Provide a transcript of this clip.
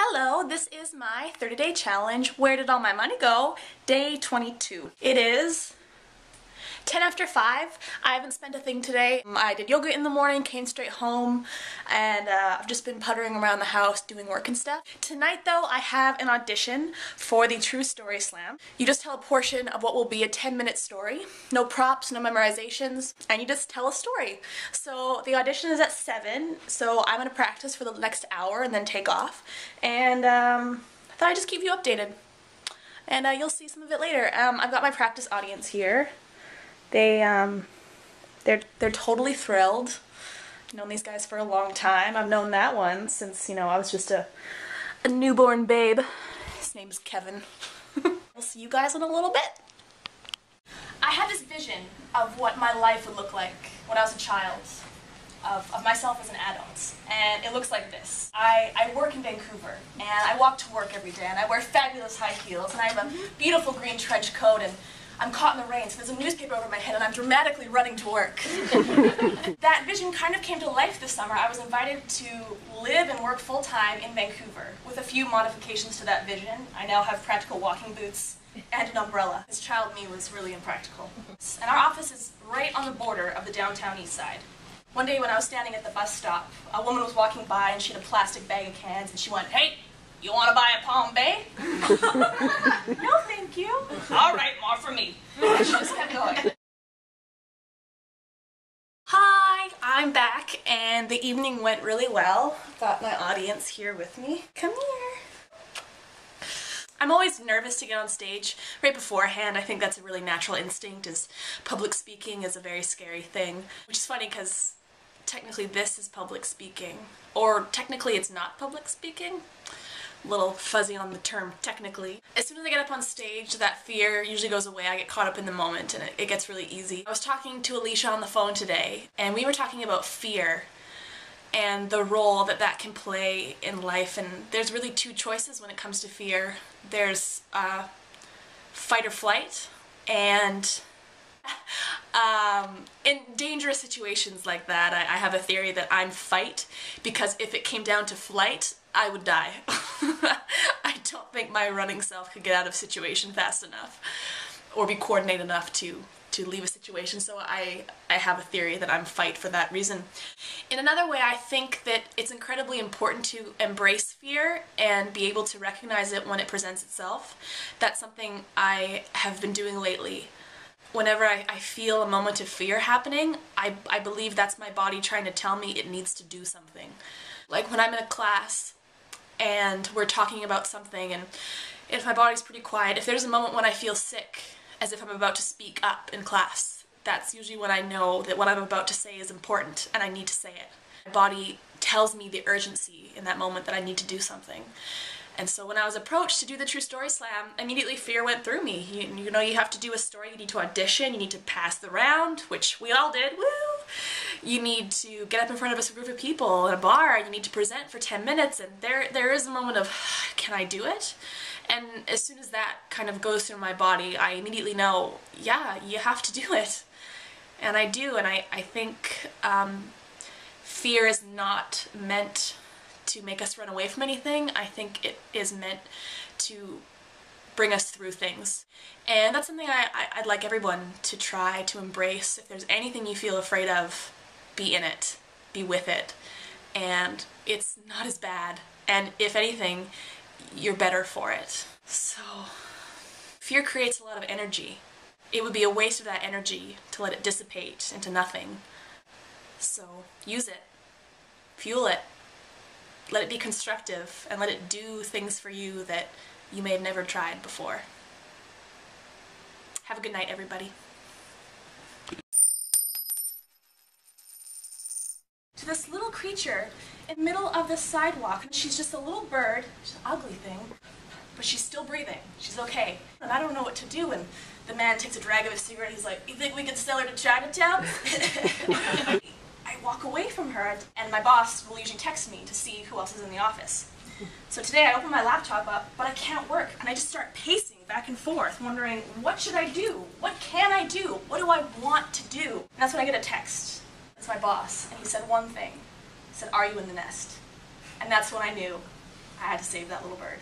Hello, this is my 30-day challenge. Where did all my money go? Day 22. It is 10 after 5. I haven't spent a thing today. I did yoga in the morning, came straight home, and I've just been puttering around the house doing work and stuff. Tonight though, I have an audition for the True Story Slam. You just tell a portion of what will be a 10-minute story. No props, no memorizations, and you just tell a story. So the audition is at 7, so I'm going to practice for the next hour and then take off. And I thought I'd just keep you updated. And you'll see some of it later. I've got my practice audience here. They're totally thrilled. I've known these guys for a long time. I've known that one since, you know, I was just a newborn babe. His name's Kevin. I'll see you guys in a little bit. I had this vision of what my life would look like when I was a child, of myself as an adult, and it looks like this. I work in Vancouver, and I walk to work every day, and I wear fabulous high heels, and I have a beautiful green trench coat, and I'm caught in the rain, so there's a newspaper over my head, and I'm dramatically running to work. That vision kind of came to life this summer. I was invited to live and work full-time in Vancouver, with a few modifications to that vision. I now have practical walking boots and an umbrella. This child me was really impractical. And our office is right on the border of the downtown east side. One day when I was standing at the bus stop, a woman was walking by and she had a plastic bag of cans, and she went, "Hey, you want to buy a Palm Bay?" "No, thank you." "All right, more for me." She just kept going. Hi, I'm back, and the evening went really well. Got my audience here with me. Come here. I'm always nervous to get on stage right beforehand. I think that's a really natural instinct, as public speaking is a very scary thing. Which is funny because technically this is public speaking, or technically it's not public speaking. A little fuzzy on the term technically. As soon as I get up on stage, that fear usually goes away. I get caught up in the moment and it gets really easy. I was talking to Alicia on the phone today, and we were talking about fear and the role that that can play in life, and there's really two choices when it comes to fear. There's fight or flight, and in dangerous situations like that, I have a theory that I'm fight, because if it came down to flight, I would die. I don't think my running self could get out of a situation fast enough or be coordinated enough to leave a situation, so I have a theory that I'm fight for that reason. In another way, I think that it's incredibly important to embrace fear and be able to recognize it when it presents itself. That's something I have been doing lately. Whenever I feel a moment of fear happening, I believe that's my body trying to tell me it needs to do something. Like when I'm in a class and we're talking about something, and if my body's pretty quiet, if there's a moment when I feel sick, as if I'm about to speak up in class, that's usually when I know that what I'm about to say is important and I need to say it. My body tells me the urgency in that moment that I need to do something. And so when I was approached to do the True Story Slam, immediately fear went through me. You know, you have to do a story, you need to audition, you need to pass the round, which we all did, woo! You need to get up in front of a group of people in a bar, you need to present for 10 minutes, and there is a moment of, can I do it? And as soon as that kind of goes through my body, I immediately know, yeah, you have to do it. And I do, and I think fear is not meant to make us run away from anything. I think it is meant to bring us through things. And that's something I'd like everyone to try to embrace. If there's anything you feel afraid of, be in it, be with it. And it's not as bad. And if anything, you're better for it. So, fear creates a lot of energy. It would be a waste of that energy to let it dissipate into nothing. So, use it. Fuel it. Let it be constructive, and let it do things for you that you may have never tried before. Have a good night, everybody. To this little creature in the middle of the sidewalk. She's just a little bird. She's an ugly thing, but she's still breathing. She's okay. And I don't know what to do, and the man takes a drag of his cigarette. He's like, "You think we could sell her to Chinatown?" I walk away from her, and my boss will usually text me to see who else is in the office. So today I open my laptop up, but I can't work, and I just start pacing back and forth, wondering, what should I do? What can I do? What do I want to do? And that's when I get a text. It's my boss, and he said one thing. He said, "Are you in the nest?" And that's when I knew I had to save that little bird.